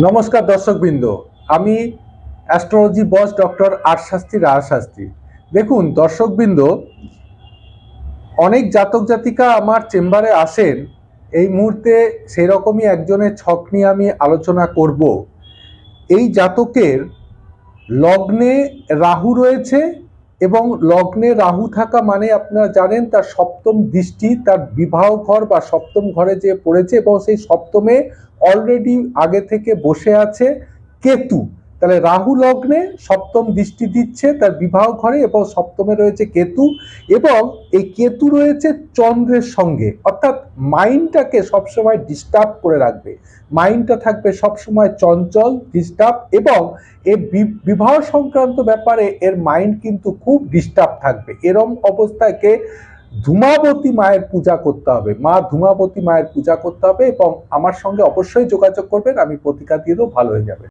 নমস্কার দর্শকবৃন্দ, আমি অ্যাস্ট্রোলজি বস ডক্টর আর শাস্ত্রী রায় শাস্ত্রী। দেখুন দর্শকবৃন্দ, অনেক জাতক জাতিকা আমার চেম্বারে আসেন। এই মুহূর্তে সেরকমই একজনের ছক নিয়ে আমি আলোচনা করব। এই জাতকের লগ্নে রাহু রয়েছে এবং লগ্নে রাহু থাকা মানে আপনারা জানেন তার সপ্তম দৃষ্টি তার বিবাহ ঘর বা সপ্তম ঘরে যে পড়েছে এবং সেই সপ্তমে অলরেডি আগে থেকে বসে আছে কেতু। তাহলে রাহু লগ্নে সপ্তম দৃষ্টি দিচ্ছে তার বিবাহ ঘরে এবং সপ্তমে রয়েছে কেতু এবং এই কেতু রয়েছে চন্দ্রের সঙ্গে, অর্থাৎ মাইন্ডটাকে সবসময় ডিস্টার্ব করে রাখবে। মাইন্ডটা থাকবে সবসময় চঞ্চল, ডিস্টার্ব, এবং এই বিবাহ সংক্রান্ত ব্যাপারে এর মাইন্ড কিন্তু খুব ডিস্টার্ব থাকবে। এরম অবস্থাকে ধূমাবতী মায়ের পূজা করতে হবে, মা ধূমাবতী মায়ের পূজা করতে হবে এবং আমার সঙ্গে অবশ্যই যোগাযোগ করবেন, আমি প্রতিকার দিয়ে দেবো, ভালো হয়ে যাবে।